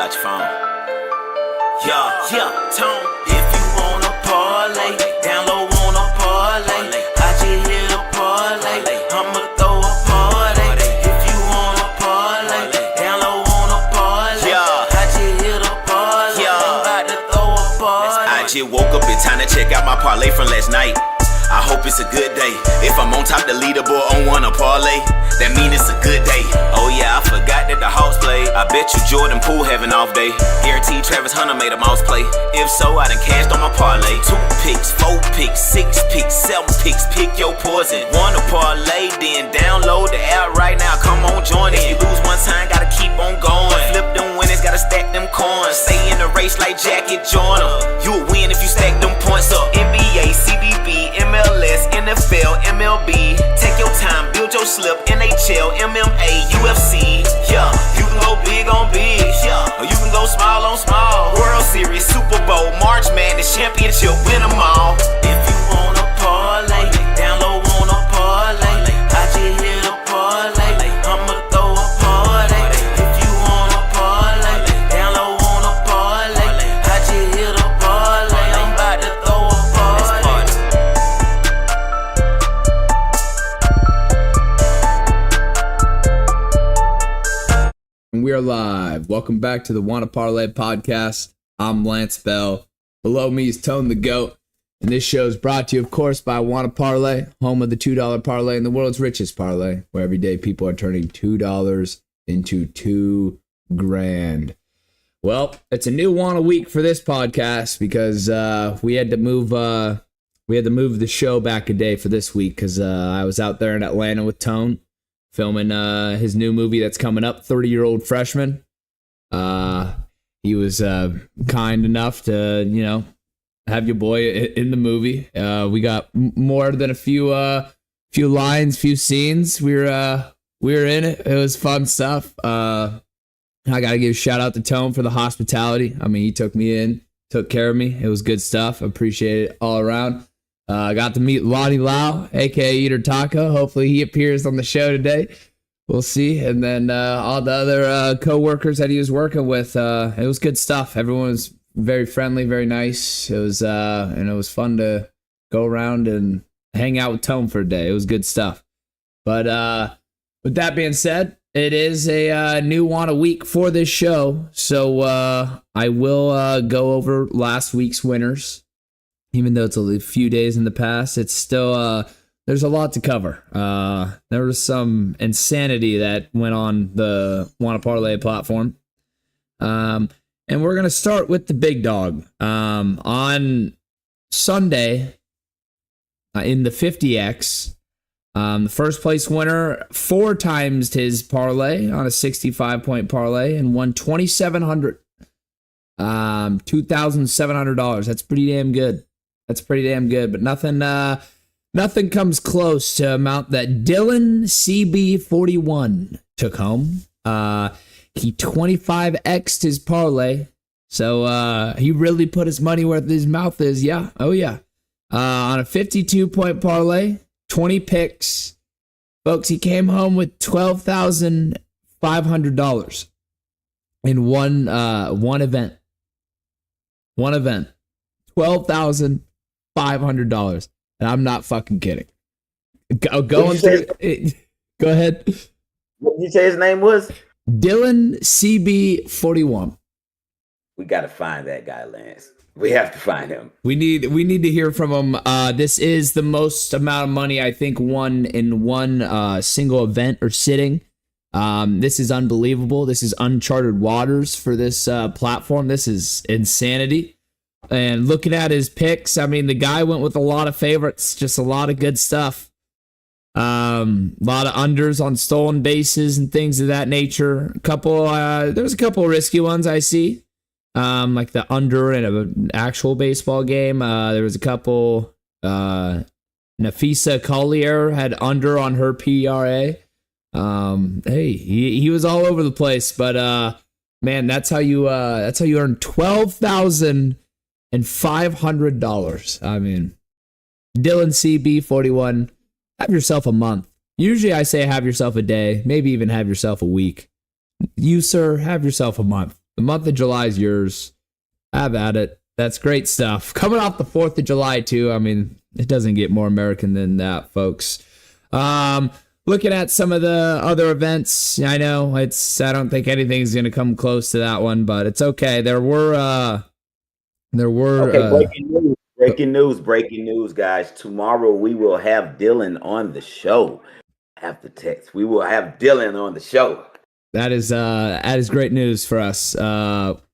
out your phone. Yeah, Tone. If you wanna parlay, down low wanna parlay. I just hit a parlay, I'ma throw a party. If you wanna parlay, down low wanna parlay. I just hit a parlay, I'm about to throw a party. I just woke up in time to check out my parlay from last night. I hope it's a good day. If I'm on top the leaderboard on Wanna Parlay, that mean it's a good day. Oh yeah, I forgot that the Hawks played. I bet you Jordan Poole have an off day. Guaranteed Travis Hunter made a mouse play. If so, I done cashed on my parlay. 2 picks, 4 picks, 6 picks, 7 picks. Pick your poison. Wanna Parlay, then download the app right now. Come on, join it. If you lose one time, gotta keep on going. Flip them winners, gotta stack them coins. Stay in the race like Jackie Joyner. You'll win if you stack them points up. NBA, CBB, MLS, NFL, MLB. Take your time, build your slip. NHL, MMA, UFC. Yeah, you can go big on big. Yeah, or you can go small on small. World Series, Super Bowl, March Madness, championship, win them all. If you wanna parlay, down low wanna parlay. I just hit a parlay, I'ma throw a party. If you wanna parlay, down low wanna parlay. I just hit a parlay, I'm about to throw a party. We are live. Welcome back to the Wanna Parlay Podcast. I'm Lantz Bell. Below me is ToneTheGoat. And this show is brought to you, of course, by Wanna Parlay, home of the $2 parlay and the world's richest parlay, where every day people are turning $2 into $2,000. Well, it's a new Wanna week for this podcast because we had to move the show back a day for this week because I was out there in Atlanta with Tone, filming his new movie that's coming up, 30-Year-Old Freshman. He was kind enough to, have your boy in the movie. We got more than a few lines, few scenes. We were in it. It was fun stuff. I gotta give a shout out to Tone for the hospitality. I mean, he took me in, took care of me. It was good stuff. Appreciate it all around. I got to meet Lonnie Lyle, aka Eater Taco. Hopefully he appears on the show today. We'll see. And then all the other co-workers that he was working with. It was good stuff. Everyone was very friendly, very nice. It was and it was fun to go around and hang out with Tone for a day. It was good stuff. But with that being said, it is a new Wanna week for this show. So I will go over last week's winners. Even though it's a few days in the past, it's still there's a lot to cover. There was some insanity that went on the Wanna Parlay platform. And we're going to start with the big dog. On Sunday, in the 50X, the first place winner 4 times his parlay on a 65-point parlay and won $2,700. $2,700. That's pretty damn good. But nothing comes close to amount that Dylan CB41 took home. He 25x'd his parlay, so he really put his money where his mouth is. Yeah, oh yeah. On a 52-point parlay, 20 picks, folks. He came home with $12,500 in one event. $12,500, and I'm not fucking kidding. Going through. Go ahead. What did you say his name was? Dylan CB41. We got to find that guy, Lance. We have to find him. We need to hear from him. This is the most amount of money I think won in one single event or sitting. This is unbelievable. This is uncharted waters for this platform. This is insanity. And looking at his picks, I mean, the guy went with a lot of favorites, just a lot of good stuff. A lot of unders on stolen bases and things of that nature. There's a couple of risky ones I see. Like the under in an actual baseball game. There was a couple. Nafisa Collier had under on her PRA. Hey, he was all over the place, but man, that's how you earn $12,500. I mean, Dylan CB41. Have yourself a month. Usually I say have yourself a day, maybe even have yourself a week. You, sir, have yourself a month. The month of July is yours. Have at it. That's great stuff. Coming off the 4th of July, too. I mean, it doesn't get more American than that, folks. Looking at some of the other events, I know I don't think anything's going to come close to that one, but it's okay. There were breaking news, guys. Tomorrow we will have Dylan on the show. Have the text. We will have Dylan on the show. That is great news for us.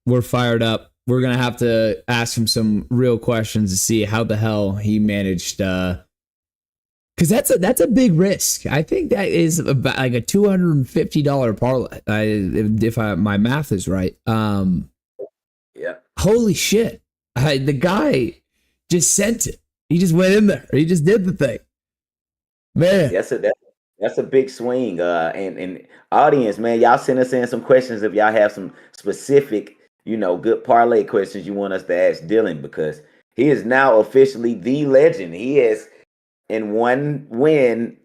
We're fired up. We're gonna have to ask him some real questions to see how the hell he managed. Because that's a big risk. I think that is about like a $250 parlay. If my math is right. Yeah. Holy shit! The guy just sent it. He just went in there. He just did the thing. Man, that's a big swing. And audience, man, y'all send us in some questions if y'all have some specific, good parlay questions you want us to ask Dylan, because he is now officially the legend. He is in one win.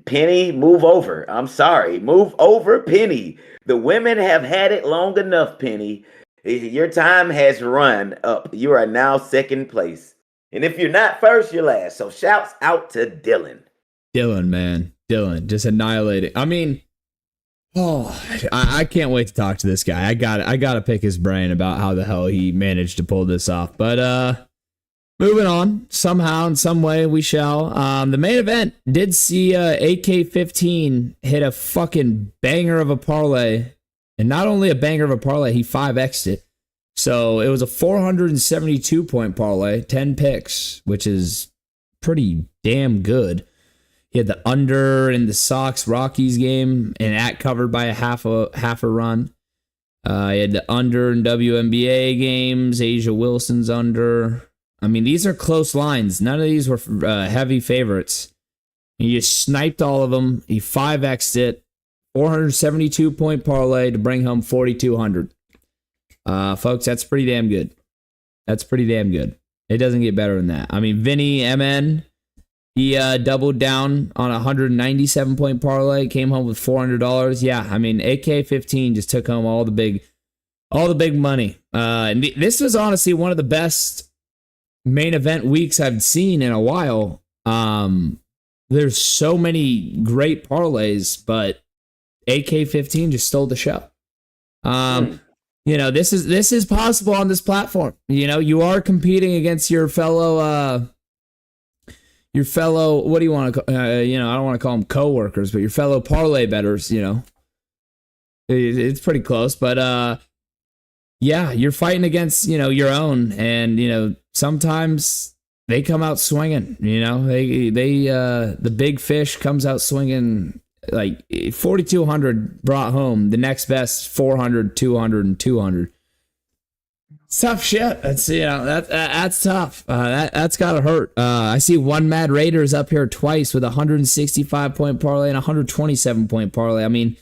Penny, move over. I'm sorry. Move over, Penny. The women have had it long enough, Penny. Your time has run up. You are now second place. And if you're not first, you're last. So shouts out to Dylan. Dylan, man. Dylan, just annihilated. I mean, I can't wait to talk to this guy. I gotta pick his brain about how the hell he managed to pull this off. But moving on, somehow, in some way, we shall. The main event did see AK-15 hit a fucking banger of a parlay. And not only a banger of a parlay, he 5x'd it. So it was a 472-point parlay, 10 picks, which is pretty damn good. He had the under in the Sox Rockies game and at covered by a half a run. He had the under in WNBA games, Asia Wilson's under. I mean, these are close lines. None of these were heavy favorites. He just sniped all of them. He 5x'd it. 472-point parlay to bring home 4,200. Folks, that's pretty damn good. That's pretty damn good. It doesn't get better than that. I mean, Vinny MN, he doubled down on a 197-point parlay, came home with $400. Yeah, I mean, AK-15 just took home all the big money. And this was honestly one of the best main event weeks I've seen in a while. There's so many great parlays, but AK-15 just stole the show. This is possible on this platform. You are competing against your fellow, what do you want to call, I don't want to call them coworkers, but your fellow parlay bettors, it's pretty close, but, yeah, you're fighting against, your own, and, sometimes they come out swinging, the big fish comes out swinging. Like 4,200 brought home. The next best 400, 200, and 200. It's tough shit. That's tough. That's gotta hurt. I see One Mad Raiders up here twice with a 165-point parlay and a 127-point parlay. I mean,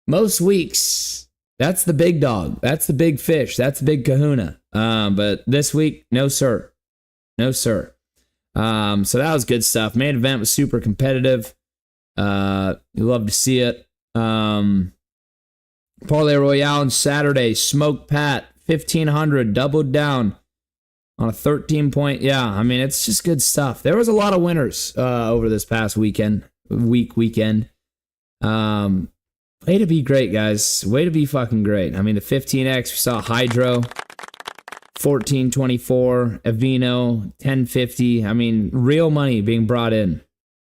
most weeks that's the big dog. That's the big fish. That's the big kahuna. But this week, no sir, no sir. So that was good stuff. Main event was super competitive. You love to see it. Parlay Royale on Saturday, Smoke Pat 1,500, doubled down on a 13-point. Yeah, I mean, it's just good stuff. There was a lot of winners over this past weekend. Way to be great, guys. Way to be fucking great. I mean, the 15x, we saw Hydro 1424, Avino 1050. I mean, real money being brought in.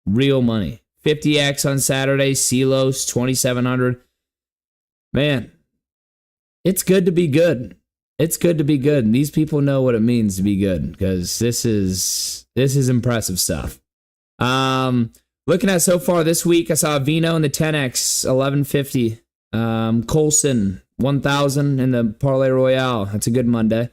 Real money. 50x on Saturday, Celos 2,700. Man, it's good to be good. It's good to be good. And these people know what it means to be good, because this is impressive stuff. Looking at so far this week, I saw Vino in the 10x 1150. Colson 1,000 in the Parlay Royale. That's a good Monday.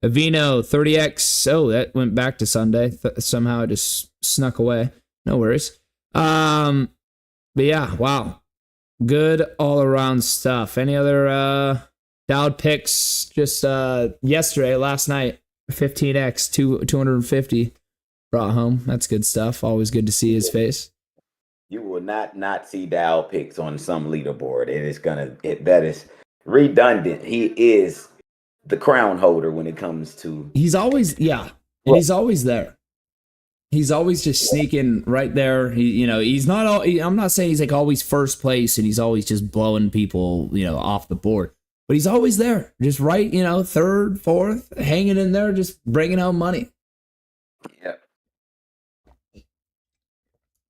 Avino 30x. Oh, that went back to Sunday. Somehow it just snuck away. No worries. But yeah, wow. Good all around stuff. Any other Dowd picks? Just last night, 15x 250 brought home. That's good stuff. Always good to see his face. You will not see Dow picks on some leaderboard. That is redundant. He is the crown holder when it comes to. He's always, and he's always there. He's always just sneaking right there. He's not all. I'm not saying he's like always first place and he's always just blowing people, off the board. But he's always there, just right, third, fourth, hanging in there, just bringing home money. Yeah.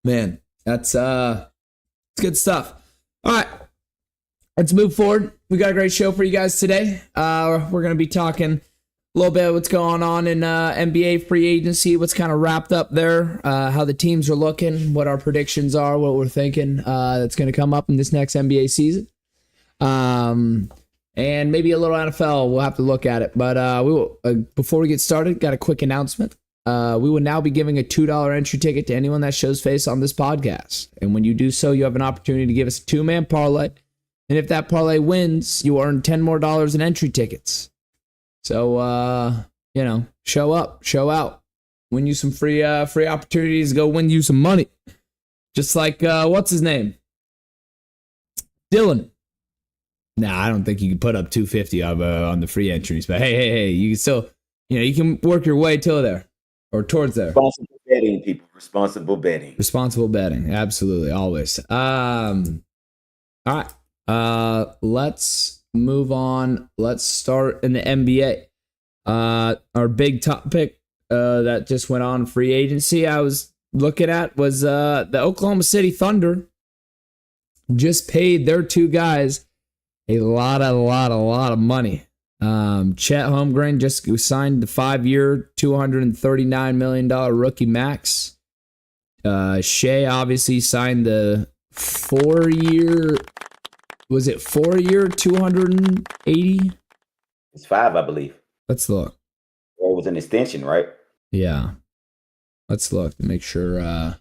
Man, that's good stuff. All right, let's move forward. We got a great show for you guys today. We're going to be talking a little bit of what's going on in NBA free agency, what's kind of wrapped up there, how the teams are looking, what our predictions are, what we're thinking that's going to come up in this next NBA season. And maybe a little NFL. We'll have to look at it. But we will, before we get started, got a quick announcement. We will now be giving a $2 entry ticket to anyone that shows face on this podcast. And when you do so, you have an opportunity to give us a 2-man parlay. And if that parlay wins, you earn $10 more in entry tickets. So, show up, show out, win you some free opportunities to go win you some money. Just like, what's his name? Dylan. Nah, I don't think you can put up 250 on the free entries, but hey, you can still, you can work your way till there or towards there. Responsible betting, people. Responsible betting. Responsible betting, absolutely, always. All right, let's move on. Let's start in the NBA. Our big topic that just went on free agency I was looking at was the Oklahoma City Thunder just paid their two guys a lot of money. Chet Holmgren just signed the 5-year, $239 million rookie max. Shea obviously signed the 4-year. Was it 4-year, 280? It's 5, I believe. Let's look. Or it was an extension, right? Yeah. Let's look to make sure.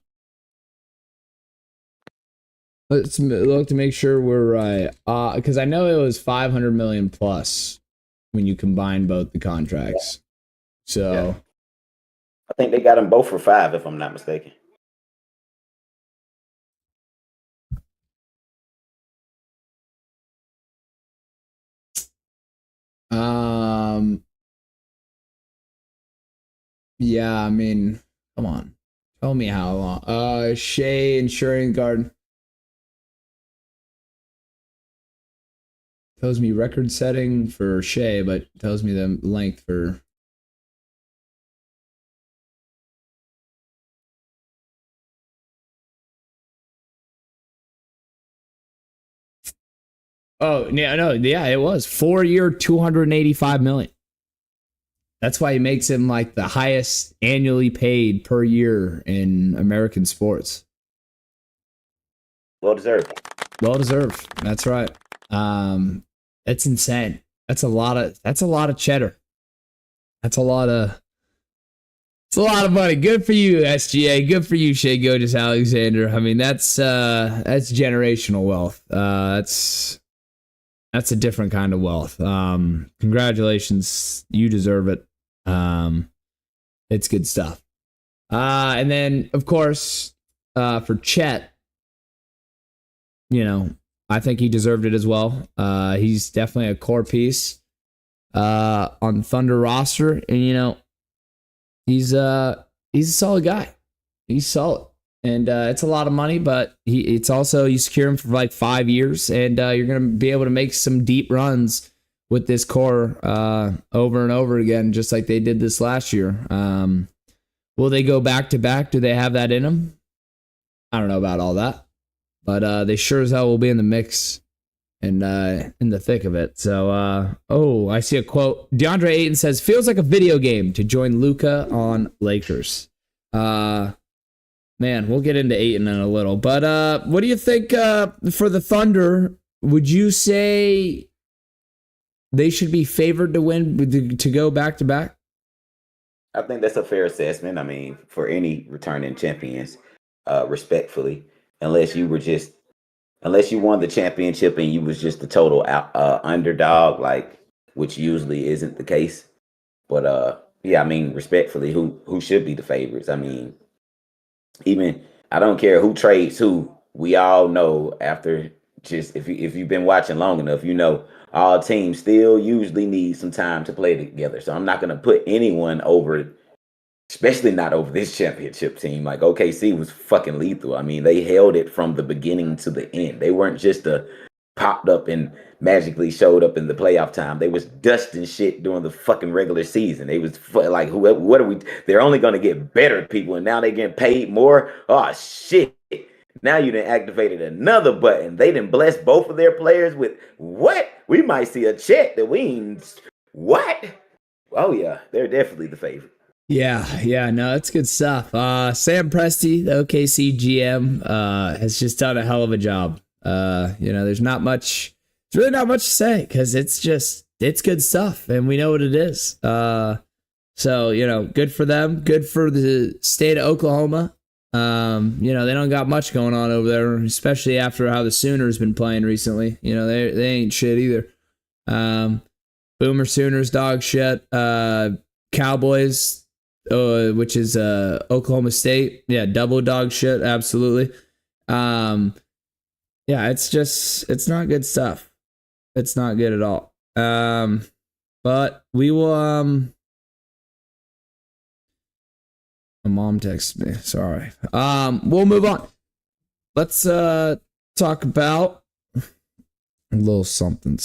Let's look to make sure we're right. Because I know it was 500 million plus when you combine both the contracts. So yeah. I think they got them both for 5, if I'm not mistaken. Yeah, I mean, come on. Tell me how long. Shea Insurance Garden. Tells me record setting for Shea, but tells me the length for. Oh, yeah, no, yeah, it was 4-year, 285 million. That's why he makes him like the highest annually paid per year in American sports. Well deserved. Well deserved. That's right. That's insane. That's a lot of cheddar. It's a lot of money. Good for you, SGA. Good for you, Shea Gilgeous-Alexander. I mean, that's generational wealth. That's a different kind of wealth. Congratulations. You deserve it. It's good stuff. And then, of course, for Chet, I think he deserved it as well. He's definitely a core piece on the Thunder roster, and he's a solid guy. He's solid, and it's a lot of money, but it's also you secure him for like 5 years, and you're gonna be able to make some deep runs with this core over and over again, just like they did this last year. Will they go back to back? Do they have that in them? I don't know about all that. But they sure as hell will be in the mix and in the thick of it. So, I see a quote. DeAndre Ayton says, feels like a video game to join Luka on Lakers. Man, we'll get into Ayton in a little. But what do you think for the Thunder? Would you say they should be favored to win, to go back-to-back? I think that's a fair assessment. I mean, for any returning champions, respectfully. Unless you won the championship and you was just the total underdog, like, which usually isn't the case. But yeah, I mean, respectfully, who should be the favorites? I mean, even I don't care who trades who. We all know after just if you've been watching long enough, you know all teams still usually need some time to play together. So I'm not gonna put anyone over, especially not over this championship team. Like OKC was fucking lethal. I mean, they held it from the beginning to the end. They weren't just popped up and magically showed up in the playoff time. They was dusting shit during the fucking regular season. They was like, whoever, what are we? They're only gonna get better people, and now they getting paid more. Oh shit! Now you done activated another button. They done blessed both of their players with what? We might see a check that we ain't. What? Oh yeah, they're definitely the favorite. Yeah, no, that's good stuff. Sam Presti, the OKC GM, has just done a hell of a job. There's really not much to say because it's good stuff and we know what it is. So, good for them, good for the state of Oklahoma. They don't got much going on over there, especially after how the Sooners been playing recently. They ain't shit either. Boomer Sooners, dog shit. Cowboys, which is Oklahoma State, yeah, double dog shit, absolutely. It's not good stuff. It's not good at all. But we will my mom texted me. Sorry. We'll move on. Let's talk about a little something.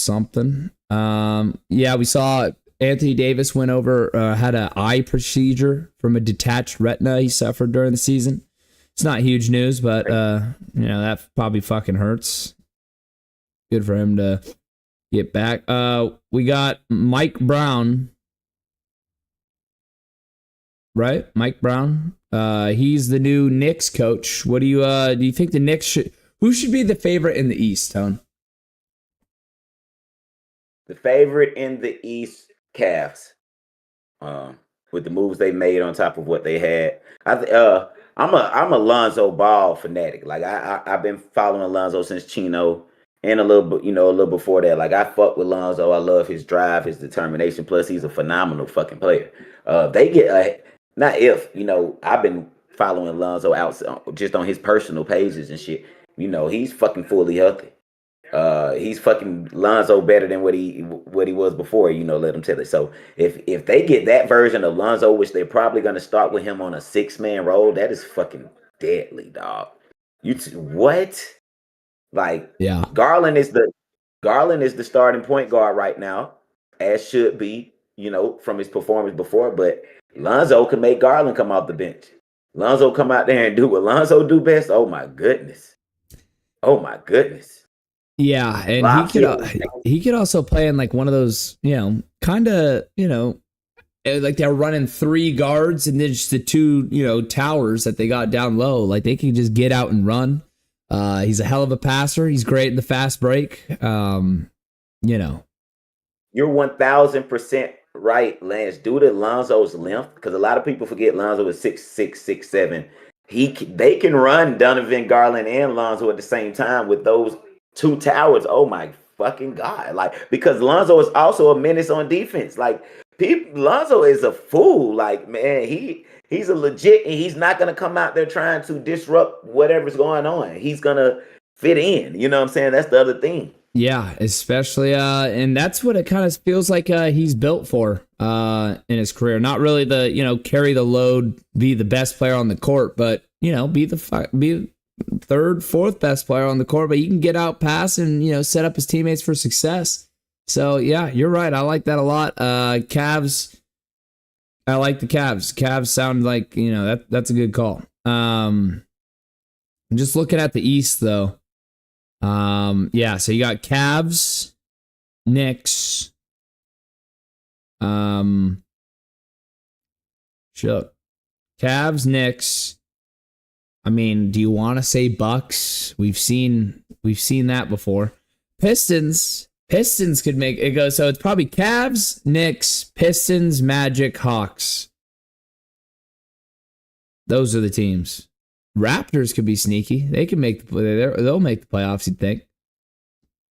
We saw Anthony Davis went over, had an eye procedure from a detached retina he suffered during the season. It's not huge news, but that probably fucking hurts. Good for him to get back. We got Mike Brown. Right? Mike Brown. He's the new Knicks coach. What do you think the Knicks who should be the favorite in the East, Tone? The favorite in the East, Cavs. With the moves they made on top of what they had. I'm a Lonzo Ball fanatic. Like I've been following Lonzo since Chino and a little before that. Like I fuck with Lonzo. I love his drive, his determination. Plus he's a phenomenal fucking player. They get I've been following Lonzo out just on his personal pages and shit. He's fucking fully healthy. He's fucking Lonzo better than what he was before, let him tell it. So if they get that version of Lonzo, which they're probably gonna start with him on a 6-man role, that is fucking deadly, dog. What? Like, yeah, Garland is the starting point guard right now, as should be, from his performance before, but Lonzo can make Garland come off the bench. Lonzo come out there and do what Lonzo do best. Oh my goodness. Yeah, and he could also play in like one of those, kind of, like they're running 3 guards and then just the 2, towers that they got down low. Like they can just get out and run. He's a hell of a passer. He's great in the fast break. You're 1000% right, Lance. Due to Lonzo's length, because a lot of people forget Lonzo is 6'6", 6'7". They can run Donovan, Garland, and Lonzo at the same time with those 2 towers. Oh my fucking God. Like, because Lonzo is also a menace on defense. Like, Lonzo is a fool. Like, man, he's a legit, and he's not gonna come out there trying to disrupt whatever's going on. He's gonna fit in. You know what I'm saying? That's the other thing. Yeah, especially and that's what it kind of feels like he's built for in his career. Not really the, carry the load, be the best player on the court, but be the 3rd, 4th best player on the court, but he can get out, pass, and set up his teammates for success. So yeah, you're right. I like that a lot. Cavs. I like the Cavs. Cavs sound like that's a good call. I'm just looking at the East though. So you got Cavs, Knicks, Cavs, Knicks. I mean, do you want to say Bucks? We've seen that before. Pistons could make it go. So it's probably Cavs, Knicks, Pistons, Magic, Hawks. Those are the teams. Raptors could be sneaky. They can they'll make the playoffs, you'd think.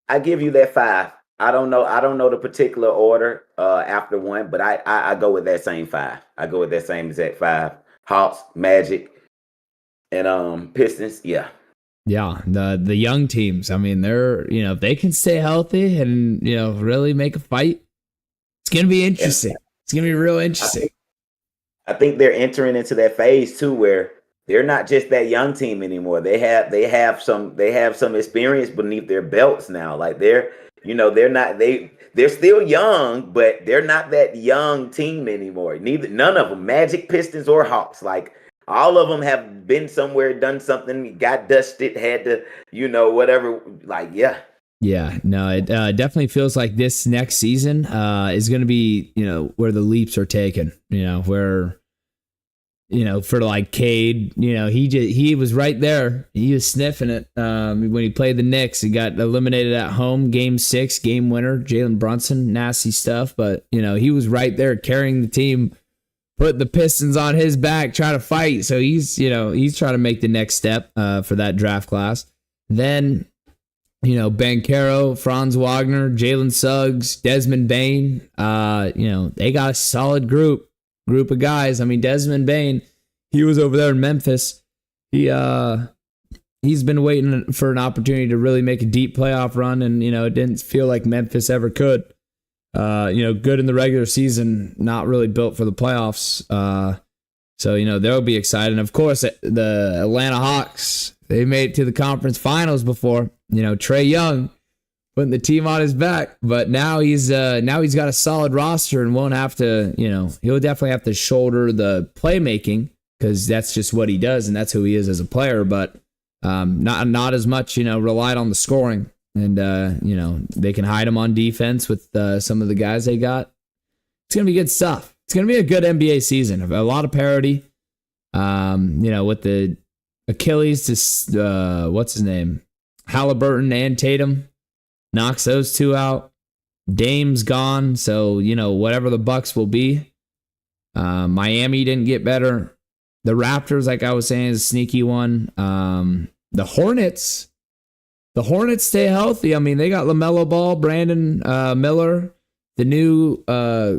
I give you that 5. I don't know the particular order after one, but I go with that same 5. I go with that same exact 5. Hawks, Magic, and Pistons. Yeah. Yeah, the young teams. I mean, they're if they can stay healthy and really make a fight, it's gonna be interesting. It's gonna be real interesting. I think they're entering into that phase too, where they're not just that young team anymore. They have some experience beneath their belts now. Like they're still young, but they're not that young team anymore. None of them, Magic, Pistons, or Hawks. Like all of them have been somewhere, done something, got dusted, had to, whatever. Like, yeah. Yeah, no, it definitely feels like this next season is going to be, where the leaps are taken, where, for like Cade, he was right there. He was sniffing it when he played the Knicks. He got eliminated at home, game 6, game winner, Jalen Brunson, nasty stuff. But, he was right there carrying the team, put the Pistons on his back, trying to fight. So he's trying to make the next step for that draft class. Then, Banchero, Franz Wagner, Jalen Suggs, Desmond Bane, they got a solid group of guys. I mean, Desmond Bane, he was over there in Memphis. He's been waiting for an opportunity to really make a deep playoff run, and it didn't feel like Memphis ever could. Good in the regular season, not really built for the playoffs. So they'll be excited. And of course, the Atlanta Hawks, they made it to the conference finals before. Trae Young putting the team on his back, but now he's got a solid roster and won't have to, he'll definitely have to shoulder the playmaking because that's just what he does and that's who he is as a player, but not as much, relied on the scoring. And, they can hide him on defense with some of the guys they got. It's going to be good stuff. It's going to be a good NBA season. A lot of parity, with the Achilles to, what's his name? Halliburton and Tatum. Knocks those two out. Dame's gone, so whatever the Bucks will be. Miami didn't get better. The Raptors, like I was saying, is a sneaky one. The Hornets stay healthy. I mean, they got LaMelo Ball, Brandon Miller, the new Knuple.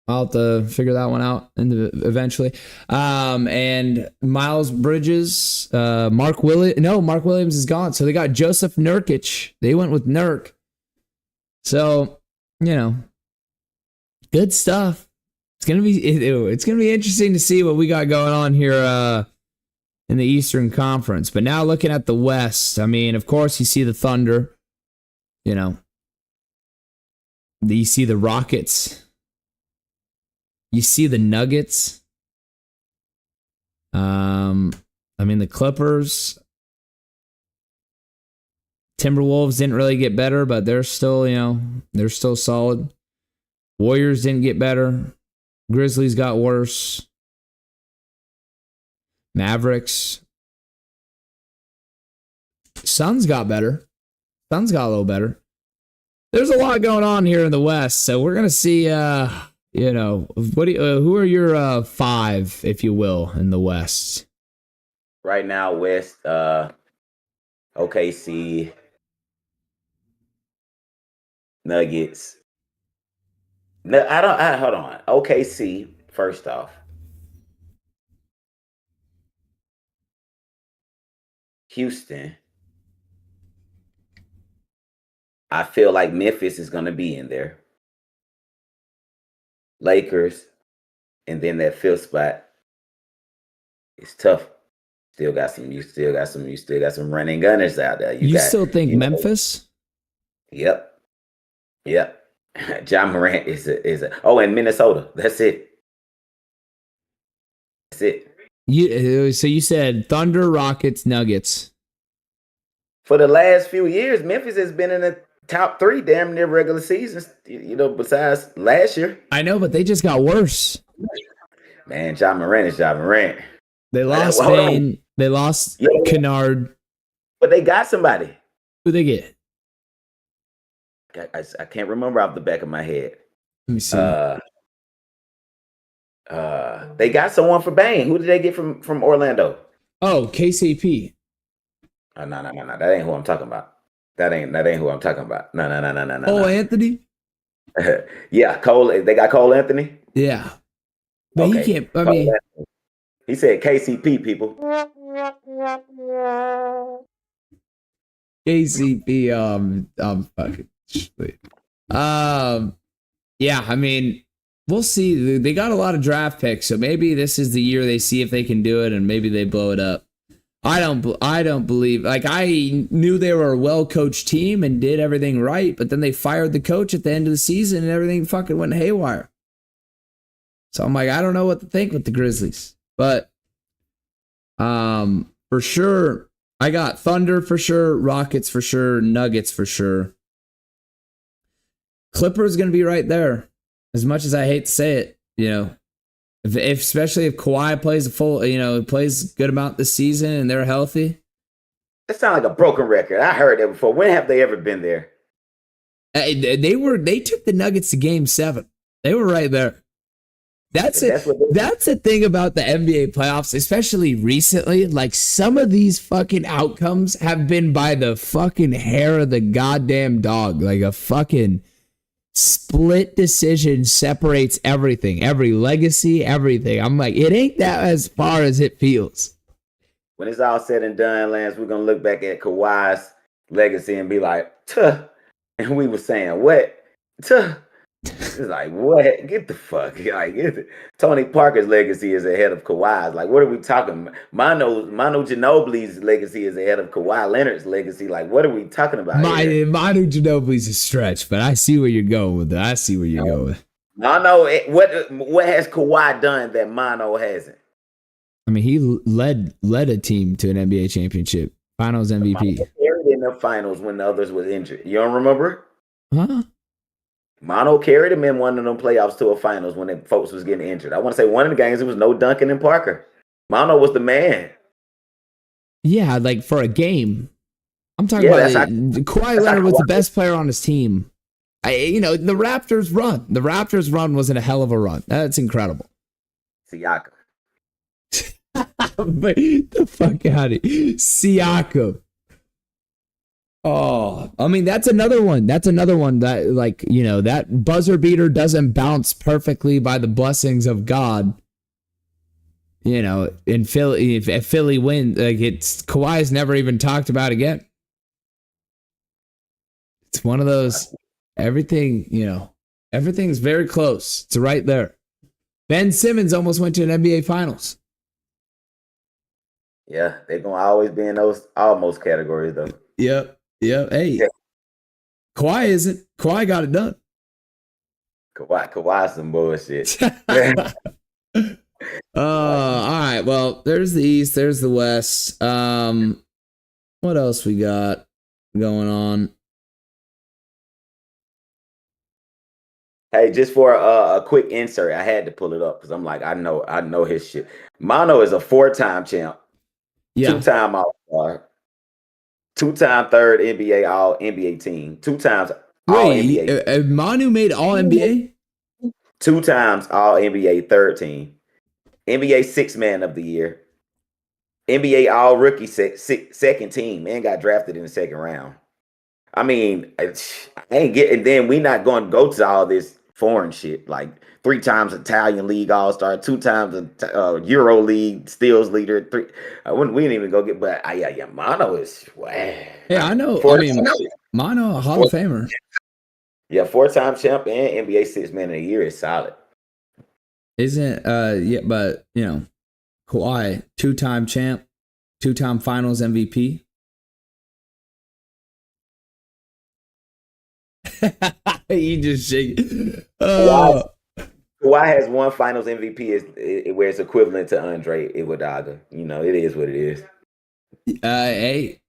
I'll have to figure that one out eventually. And Miles Bridges, Mark Williams is gone. So they got Joseph Nurkic. They went with Nurk. So, good stuff. It's gonna be interesting to see what we got going on here in the Eastern Conference. But now looking at the West, I mean, of course you see the Thunder. You see the Rockets. You see the Nuggets. The Clippers. Timberwolves didn't really get better, but they're still solid. Warriors didn't get better. Grizzlies got worse. Mavericks. Suns got better. Suns got a little better. There's a lot going on here in the West, so we're gonna see. Who are your 5, if you will, in the West? Right now, West, OKC, Nuggets. No, hold on. OKC, first off. Houston. I feel like Memphis is going to be in there. Lakers, and then that 5th spot. It's tough. You still got some running gunners out there. You still think Memphis? Yep. John Morant is a. Oh, and Minnesota. That's it. So you said Thunder, Rockets, Nuggets. For the last few years, Memphis has been in the top 3 damn near regular seasons. Besides last year. I know, but they just got worse. Man, John Morant is John Morant. They lost Bane. They lost Kennard. But they got somebody. Who they get? I can't remember off the back of my head. Let me see. They got someone for Bane. Who did they get from Orlando? Oh, KCP. Oh, no. That ain't who I'm talking about. That ain't who I'm talking about. No. Oh, Anthony? Yeah, Cole. They got Cole Anthony? Yeah. But okay. he can't. I mean, He said KCP, people. KCP, I'm fucking sweet. Yeah, I mean, we'll see. They got a lot of draft picks, so maybe this is the year they see if they can do it, and maybe they blow it up. I don't believe. Like, I knew they were a well-coached team and did everything right, but then they fired the coach at the end of the season, and everything fucking went haywire. So I'm like, I don't know what to think with the Grizzlies, but for sure, I got Thunder for sure, Rockets for sure, Nuggets for sure. Clippers going to be right there. As much as I hate to say it, if especially if Kawhi plays plays a good amount this season and they're healthy. That sounds like a broken record. I heard that before. When have they ever been there? They took the Nuggets to Game 7. They were right there. That's the thing about the NBA playoffs, especially recently. Like, some of these fucking outcomes have been by the fucking hair of the goddamn dog. Like, a fucking split decision separates everything, every legacy, everything. I'm like, it ain't that as far as it feels. When it's all said and done, Lance, we're gonna look back at Kawhi's legacy and be like, tuh. And we were saying, what? Tuh. It's like, what? Get the fuck. Like, Tony Parker's legacy is ahead of Kawhi's. Like, what are we talking? Manu Ginobili's legacy is ahead of Kawhi Leonard's legacy. Like, what are we talking about? Manu Ginobili's a stretch, but I see where you're going with it. I see where you're going with it. Mano, what has Kawhi done that Mano hasn't? I mean, he led a team to an NBA championship, Finals MVP. Mano carried in the finals when the others was injured. You don't remember? Huh? Mano carried him in one of them playoffs to a finals when the folks was getting injured. I want to say one of the games, it was no Duncan and Parker. Mano was the man. Yeah, like for a game. I'm talking about Kawhi Leonard was the best player on his team. The Raptors run. The Raptors run wasn't a hell of a run. That's incredible. Siakam. But the fuck out of here. Siakam. Oh, I mean, that's another one. That's another one that, like, that buzzer beater doesn't bounce perfectly by the blessings of God. In Philly, if Philly wins, like, Kawhi's never even talked about again. It's one of those, everything's very close. It's right there. Ben Simmons almost went to an NBA Finals. Yeah, they're going to always be in those almost categories, though. Yep. Yeah, hey, yeah. Kawhi isn't. Kawhi got it done. Kawhi some bullshit. All right. Well, there's the East. There's the West. What else we got going on? Hey, just for a quick insert, I had to pull it up because I'm like, I know his shit. Mano is a 4-time champ. Yeah. 2-time All-Star. 2-time third NBA All NBA team. 2 times All NBA. Manu made All NBA? 2 times All NBA third team. NBA 6th man of the year. NBA All Rookie second team, and got drafted in the second round. I mean, I ain't getting. Then we not going to go to all this foreign shit, like 3 times Italian League All-Star, 2 times Euro League steals leader. 3. We didn't even go get, but yeah, Mano is wow. Yeah, I know. I mean, Mano, a Hall of Famer. Yeah, 4-time champ and NBA 6th man of the year is solid. Isn't yeah, but Kawhi, 2-time champ, 2-time Finals MVP. You just shake. Kawhi has 1 Finals MVP where it's equivalent to Andre Iguodala. It is what it is. Hey,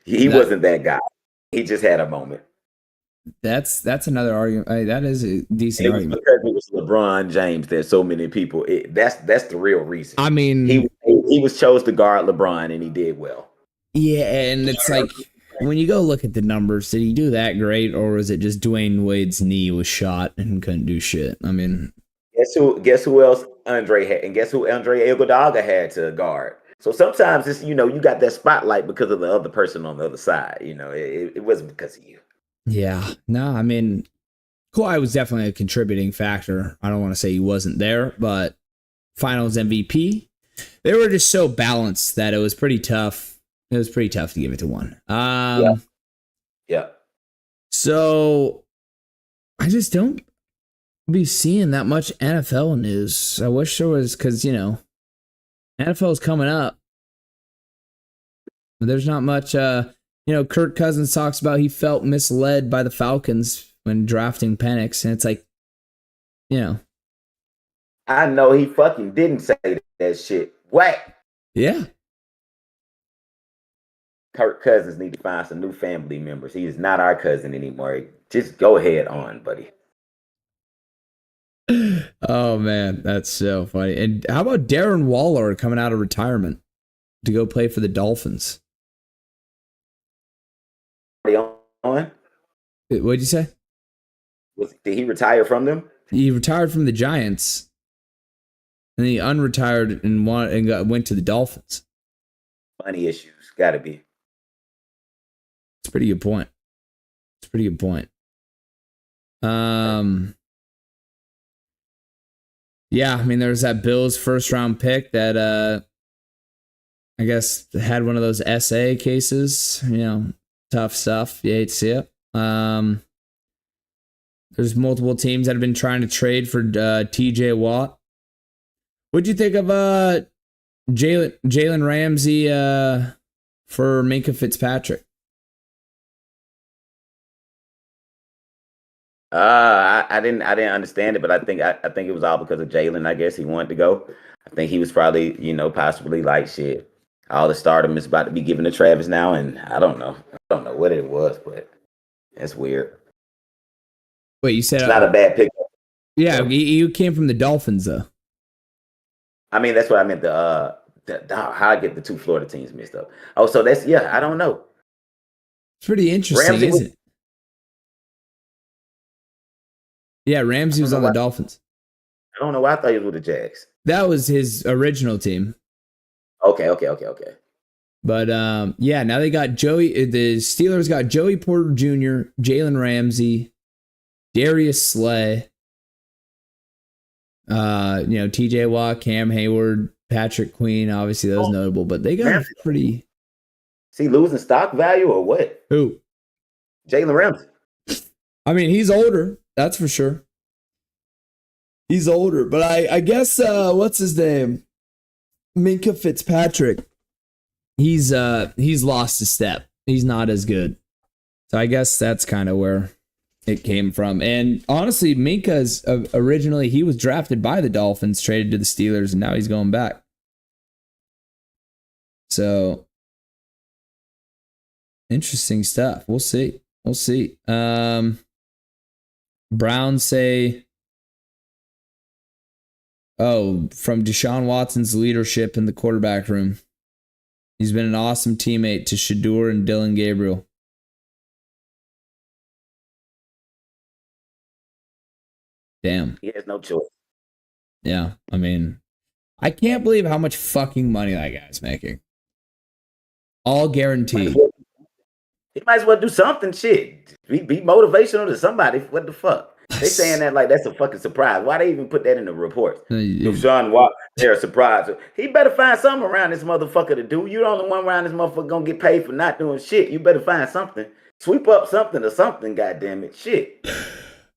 he wasn't that guy. He just had a moment. That's another argument. That is a decent argument. Because it was LeBron James. There's so many people. That's the real reason. I mean, he was chose to guard LeBron, and he did well. Yeah, and it's like, when you go look at the numbers, did he do that great, or was it just Dwayne Wade's knee was shot and couldn't do shit? I mean, guess who else Andre had, and guess who Andre Iguodala had to guard. So sometimes it's you got that spotlight because of the other person on the other side. It wasn't because of you. Yeah, no, I mean, Kawhi was definitely a contributing factor. I don't want to say he wasn't there, but Finals MVP. they were just so balanced that it was pretty tough. It was pretty tough to give it to one. Yeah. So I just don't be seeing that much NFL news. I wish there was, because, NFL is coming up. There's not much, Kirk Cousins talks about he felt misled by the Falcons when drafting Penix. And it's like, I know he fucking didn't say that shit. What? Yeah. Kirk Cousins need to find some new family members. He is not our cousin anymore. Just go ahead on, buddy. Oh, man. That's so funny. And how about Darren Waller coming out of retirement to go play for the Dolphins? On? What'd you say? Did he retire from them? He retired from the Giants. And he unretired and went to the Dolphins. Money issues. Gotta be. It's a pretty good point. Yeah, I mean, there was that Bills first round pick that I guess had one of those SA cases, tough stuff. You hate to see it. There's multiple teams that have been trying to trade for TJ Watt. What'd you think of Jalen Ramsey for Minkah Fitzpatrick? I didn't understand it, but I think it was all because of Jalen. I guess he wanted to go. I think he was probably, possibly like, shit, all the stardom is about to be given to Travis now, and I don't know what it was, but that's weird. Wait, you said it's not a bad pick. Yeah, you came from the Dolphins, though. I mean, that's what I meant. How I get the two Florida teams mixed up. Oh, so that's I don't know. It's pretty interesting, isn't it? Yeah, Ramsey was on the Dolphins. I don't know why I thought he was with the Jags. That was his original team. Okay. But now they got Joey. The Steelers got Joey Porter Jr., Jalen Ramsey, Darius Slay, TJ Watt, Cam Hayward, Patrick Queen. Obviously, those notable, but they got Ramsey. Pretty. Is he losing stock value or what? Who? Jalen Ramsey. I mean, he's older. That's for sure. He's older, but I guess what's his name? Minkah Fitzpatrick. He's lost a step. He's not as good. So I guess that's kind of where it came from. And honestly, Minkah's originally he was drafted by the Dolphins, traded to the Steelers, and now he's going back. So interesting stuff. We'll see. Browns say, from Deshaun Watson's leadership in the quarterback room. He's been an awesome teammate to Shador and Dylan Gabriel. Damn. He has no choice. Yeah, I mean, I can't believe how much fucking money that guy's making. All guaranteed. He might as well do something, shit. Be motivational to somebody. What the fuck? They saying that like that's a fucking surprise. Why they even put that in the report? Deshaun Watson, they're a surprise. He better find something around this motherfucker to do. You the only one around this motherfucker gonna get paid for not doing shit. You better find something. Sweep up something or something, goddammit. Shit.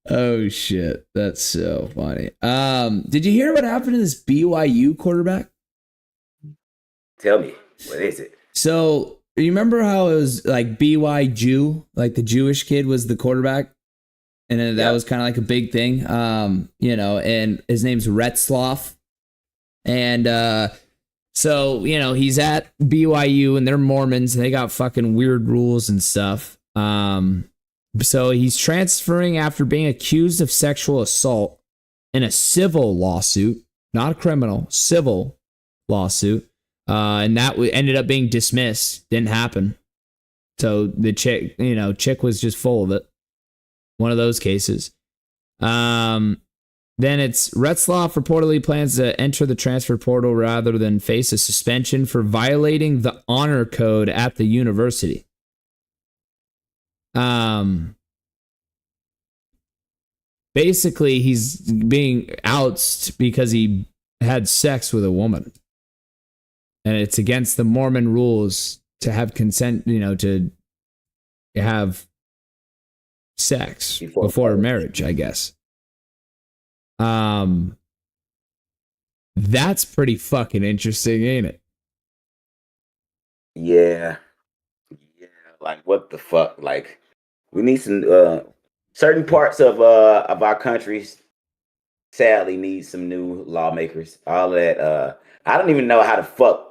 Oh shit. That's so funny. Did you hear what happened to this BYU quarterback? Tell me. What is it? So you remember how it was like BY Jew, like the Jewish kid was the quarterback? And then that was kind of like a big thing, and his name's Retzloff. And so, he's at BYU and they're Mormons and they got fucking weird rules and stuff. So he's transferring after being accused of sexual assault in a civil lawsuit, not a criminal, civil lawsuit. And that ended up being dismissed. Didn't happen. So the chick was just full of it. One of those cases. Then it's Retzloff reportedly plans to enter the transfer portal rather than face a suspension for violating the honor code at the university. Basically, he's being outsed because he had sex with a woman. and it's against the Mormon rules to have consent, to have sex before marriage, I guess. That's pretty fucking interesting, ain't it? Yeah. Like, what the fuck? Like, we need some certain parts of our countries sadly need some new lawmakers. All of that. I don't even know how the fuck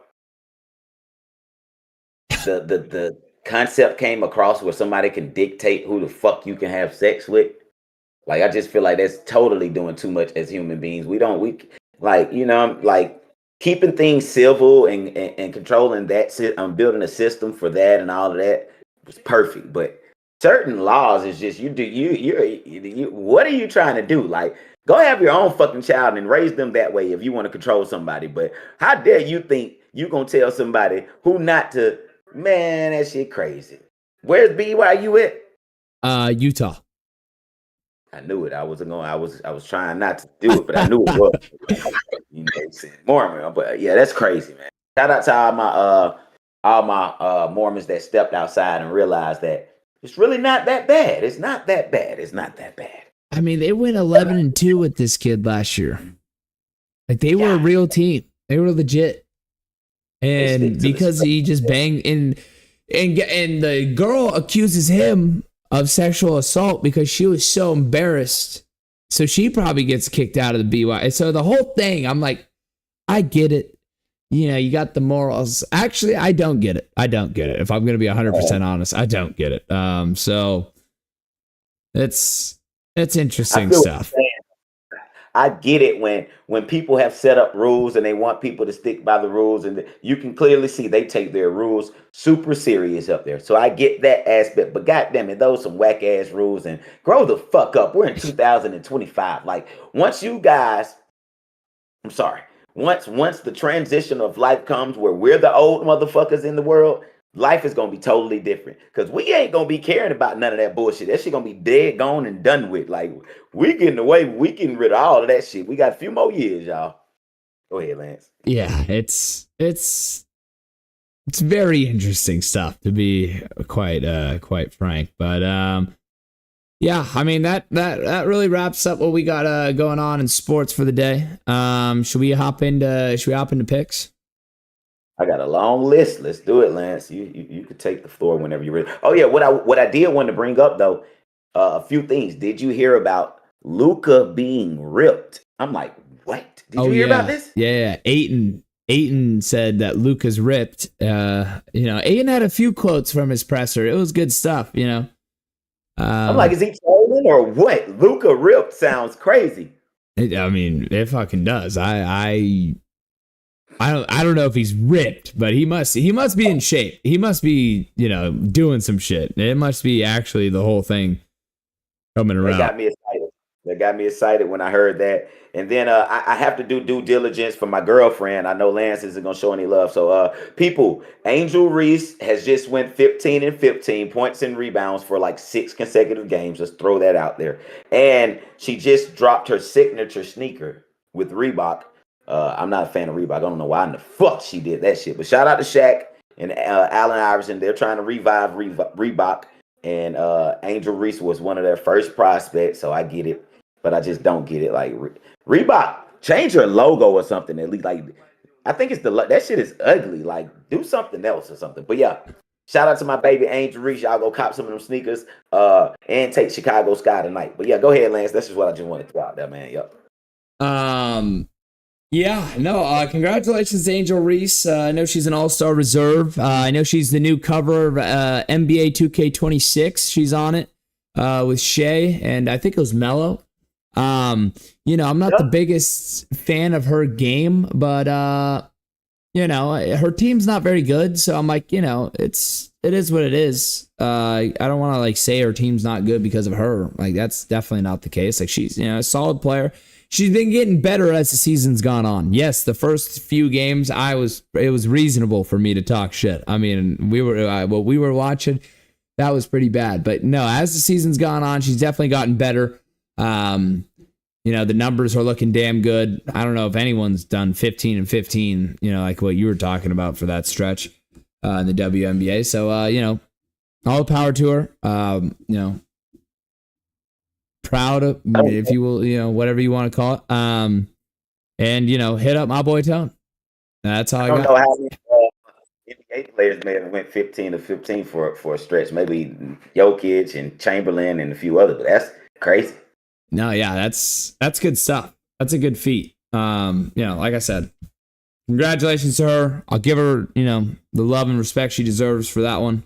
the concept came across where somebody can dictate who the fuck you can have sex with. Like, I just feel like that's totally doing too much as human beings. We like keeping things civil and controlling that. I'm building a system for that and all of that was perfect. But certain laws is just you what are you trying to do? Like, go have your own fucking child and raise them that way if you want to control somebody. But how dare you think you gonna tell somebody who not to? Man, that shit crazy. Where's BYU at? Utah. I knew it. I was trying not to do it, but I knew it was. Mormon, but yeah, that's crazy, man. Shout out to all my Mormons that stepped outside and realized that it's really not that bad. It's not that bad. I mean, they went 11-2 with this kid last year. Like, they were a real team. They were legit. And because he just banged and the girl accuses him of sexual assault because she was so embarrassed. So she probably gets kicked out of the BY. So the whole thing, I'm like, I get it. You got the morals. Actually, I don't get it. If I'm going to be 100% honest, I don't get it. So it's interesting stuff. I get it when people have set up rules and they want people to stick by the rules, and you can clearly see they take their rules super serious up there. So I get that aspect, but goddamn it, those some whack ass rules and grow the fuck up. We're in 2025. Like, once the transition of life comes where we're the old motherfuckers in the world, life is gonna be totally different because we ain't gonna be caring about none of that bullshit. That shit gonna be dead, gone, and done with. Like, we getting rid of all of that shit. We got a few more years, y'all. Go ahead, Lance. Yeah, it's very interesting stuff, to be quite frank. But yeah, I mean that really wraps up what we got going on in sports for the day. Should we hop into picks? I got a long list. Let's do it, Lance. You could take the floor whenever you're ready. Oh yeah, what I did want to bring up though, a few things. Did you hear about Luka being ripped? I'm like, what? Did you hear about this? Yeah. Ayton said that Luka's ripped. Ayton had a few quotes from his presser. It was good stuff. I'm like, is he trolling or what? Luka ripped sounds crazy. It fucking does. I don't know if he's ripped, but he must be in shape. He must be, doing some shit. It must be actually the whole thing coming around. That got me excited when I heard that. And then I have to do due diligence for my girlfriend. I know Lance isn't gonna show any love. So people, Angel Reese has just went 15 and 15 points and rebounds for like 6 consecutive games. Let's throw that out there. And she just dropped her signature sneaker with Reebok. I'm not a fan of Reebok. I don't know why in the fuck she did that shit. But shout out to Shaq and Allen Iverson. They're trying to revive Reebok. And Angel Reese was one of their first prospects. So I get it. But I just don't get it. Like, Reebok, change your logo or something. At least, like, I think that shit is ugly. Like, do something else or something. But yeah, shout out to my baby Angel Reese. Y'all go cop some of them sneakers and take Chicago Sky tonight. But yeah, go ahead, Lance. That's just what I just wanted to throw out there, man. Yep. Yeah, no, congratulations to Angel Reese. I know she's an all-star reserve. I know she's the new cover of NBA 2K26. She's on it with Shea, and I think it was Melo. I'm not the biggest fan of her game, but her team's not very good. So I'm like, it is what it is. I don't want to like say her team's not good because of her. Like, that's definitely not the case. Like, she's, a solid player. She's been getting better as the season's gone on. Yes, the first few games, it was reasonable for me to talk shit. I mean, what we were watching, that was pretty bad. But no, as the season's gone on, she's definitely gotten better. the numbers are looking damn good. I don't know if anyone's done 15 and 15, like what you were talking about for that stretch in the WNBA. So, all the power to her. Proud of, if you will, whatever you want to call it. And, hit up my boy Tone. That's all I got. I don't know how many NBA players may have went 15 to 15 for a stretch. Maybe Jokic and Chamberlain and a few others, but that's crazy. No, yeah, that's good stuff. That's a good feat. Like I said, congratulations to her. I'll give her, the love and respect she deserves for that one.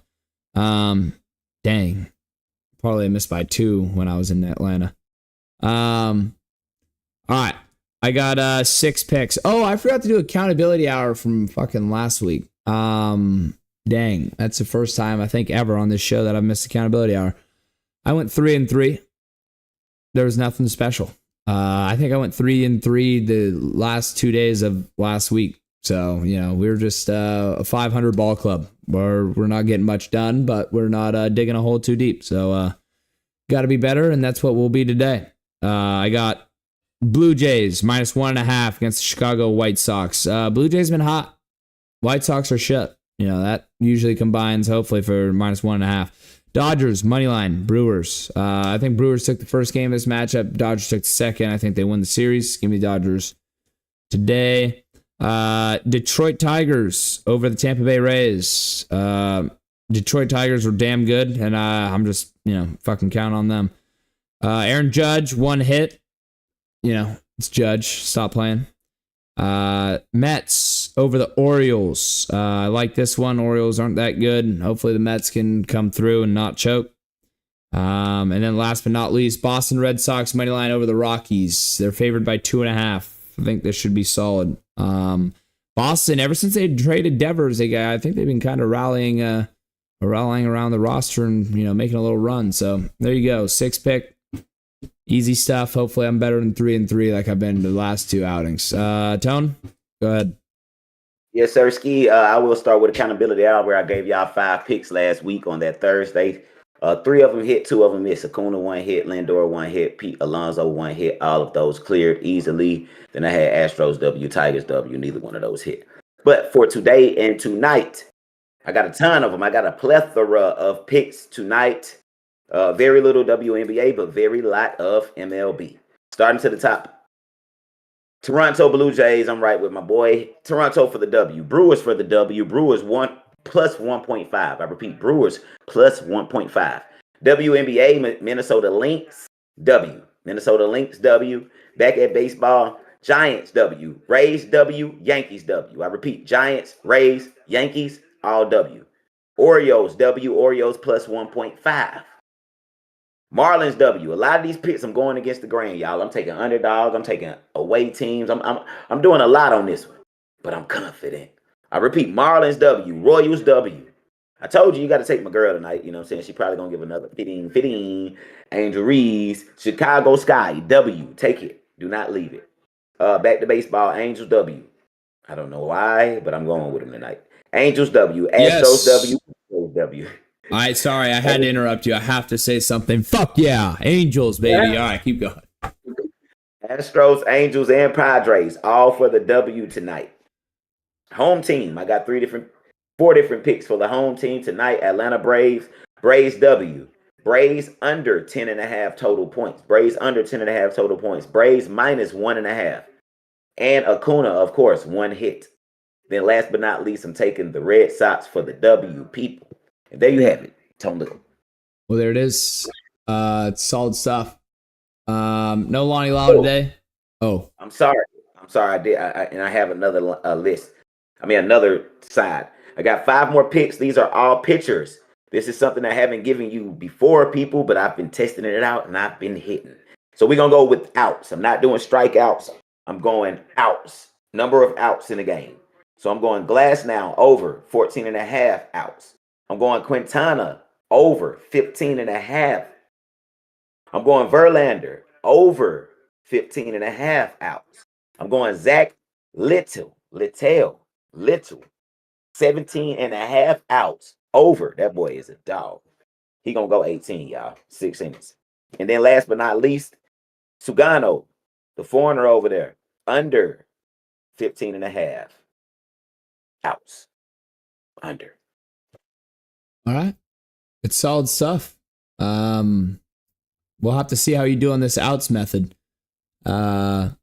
Dang. Probably missed by 2 when I was in Atlanta. All right. I got 6 picks. Oh, I forgot to do accountability hour from fucking last week. Dang. That's the first time I think ever on this show that I've missed accountability hour. I went 3-3. There was nothing special. I think I went 3-3 the last 2 days of last week. So, we're just a 500 ball club. We're not getting much done, but we're not digging a hole too deep. So, got to be better, and that's what we'll be today. I got Blue Jays minus 1.5 against the Chicago White Sox. Blue Jays been hot. White Sox are shit. That usually combines hopefully for minus 1.5. Dodgers, money line, Brewers. I think Brewers took the first game of this matchup. Dodgers took the second. I think they won the series. Give me Dodgers today. Detroit Tigers over the Tampa Bay Rays. Detroit Tigers were damn good, and I'm just, fucking count on them. Aaron Judge, 1 hit. It's Judge. Stop playing. Mets over the Orioles. I like this one. Orioles aren't that good. Hopefully the Mets can come through and not choke. And then last but not least, Boston Red Sox money line over the Rockies. They're favored by 2.5. I think this should be solid. Boston, ever since they traded Devers, I think they've been kind of rallying around the roster and making a little run. So there you go, 6 pick. Easy stuff. Hopefully I'm better than 3-3 like I've been the last 2 outings. Tone, go ahead. Yes, sir, Ski. I will start with accountability hour where I gave y'all 5 picks last week on that Thursday. 3 of them hit, 2 of them missed. Acuna 1 hit, Lindor 1 hit, Pete Alonso 1 hit. All of those cleared easily. Then I had Astros W, Tigers W. Neither one of those hit. But for today and tonight, I got a ton of them. I got a plethora of picks tonight. Very little WNBA, but very lot of MLB. Starting to the top. Toronto Blue Jays, I'm right with my boy. Toronto for the W. Brewers for the W. Brewers plus 1.5. I repeat, Brewers plus 1.5. WNBA, Minnesota Lynx, W. Minnesota Lynx, W. Back at baseball, Giants, W. Rays, W. Yankees, W. I repeat, Giants, Rays, Yankees, all W. Orioles, W. Orioles plus 1.5. Marlins W. A lot of these picks I'm going against the grain, y'all. I'm taking underdogs. I'm taking away teams. I'm doing a lot on this one, but I'm confident. I repeat, Marlins W. Royals W. I told you got to take my girl tonight. You know what I'm saying? She probably going to give another 15. Angel Reese, Chicago Sky W. Take it. Do not leave it. Back to baseball, Angels W. I don't know why, but I'm going with them tonight. Angels W. Astros W. W. All right, sorry, I had to interrupt you. I have to say something. Fuck yeah, Angels, baby. All right, keep going. Astros, Angels, and Padres, all for the W tonight. Home team, I got 4 different picks for the home team tonight. Atlanta Braves, Braves W. Braves under 10.5 total points. Braves under 10.5 total points. Braves minus 1.5. And Acuna, of course, 1 hit. Then last but not least, I'm taking the Red Sox for the W, people. And there you have it. Tone the Goat. Well, there it is. It's solid stuff. No Lonnie Lyle today. Oh, I'm sorry. I did. And I have another list. Another side. I got 5 more picks. These are all pitchers. This is something I haven't given you before, people, but I've been testing it out and I've been hitting. So we're going to go with outs. I'm not doing strikeouts. I'm going outs. Number of outs in the game. So I'm going Glass now over 14.5 outs. I'm going Quintana over 15.5. I'm going Verlander over 15.5 outs. I'm going Zach Little, 17.5 outs over. That boy is a dog. He gonna go 18, y'all. 6 innings. And then last but not least, Sugano The foreigner over there, under 15.5 outs. Under. All right. It's solid stuff. We'll have to see how you do on this outs method. We'll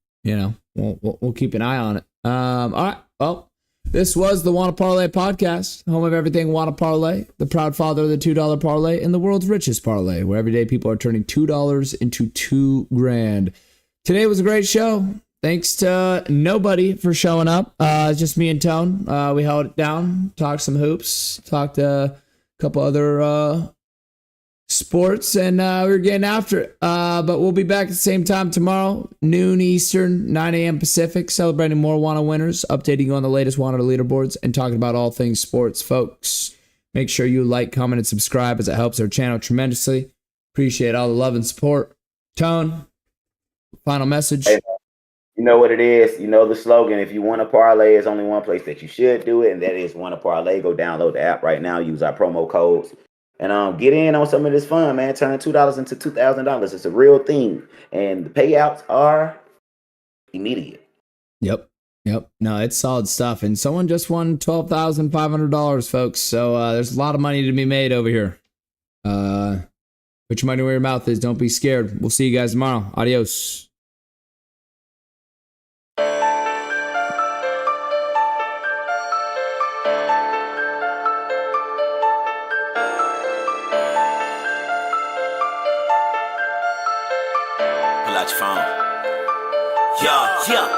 keep an eye on it. All right. Well, this was the Wanna Parlay Podcast, home of everything Wanna Parlay, the proud father of the $2 parlay and the world's richest parlay, where every day people are turning $2 into $2,000. Today was a great show. Thanks to nobody for showing up. Just me and Tone. We held it down, talked some hoops, talked a couple other sports, and we're getting after it. But we'll be back at the same time tomorrow, noon Eastern, 9 a.m. Pacific, celebrating more Wanna winners, updating you on the latest Wanna leaderboards, and talking about all things sports, folks. Make sure you like, comment, and subscribe, as it helps our channel tremendously. Appreciate all the love and support. Tone, final message. Hey, you know what it is. You know the slogan. If you want to parlay, there's only one place that you should do it, and that is Wanna Parlay. Go download the app right now. Use our promo codes. And get in on some of this fun, man. Turn $2 into $2,000. It's a real thing. And the payouts are immediate. Yep. No, it's solid stuff. And someone just won $12,500, folks. So there's a lot of money to be made over here. Put your money where your mouth is. Don't be scared. We'll see you guys tomorrow. Adios.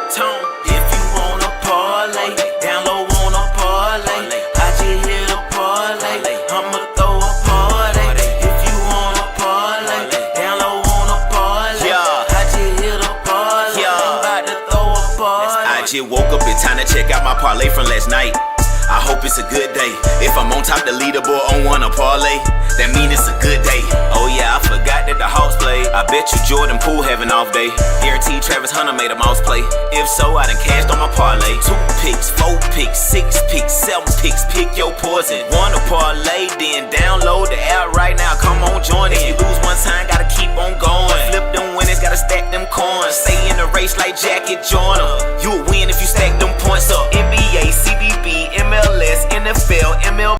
Tone. If you wanna parlay, down low wanna parlay. I just hit a parlay, I'ma throw a party. If you wanna parlay, down low wanna parlay. I just hit a parlay, I'm about to throw a party. I just woke up, it's time to check out my parlay from last night. I hope it's a good day. If I'm on top the leaderboard on Wanna Parlay, that mean it's a good day. Oh yeah, I forgot that the Hawks play. I bet you Jordan Poole have an off day. Guaranteed Travis Hunter made a mouse play. If so, I done cashed on my parlay. 2 picks, 4 picks, 6 picks, 7 picks. Pick your poison. Wanna Parlay, then download the app right now. Come on, join it. If you lose one time, gotta keep on going. Flip them winners, gotta stack them coins. Stay in the race like Jackie Joyner. You a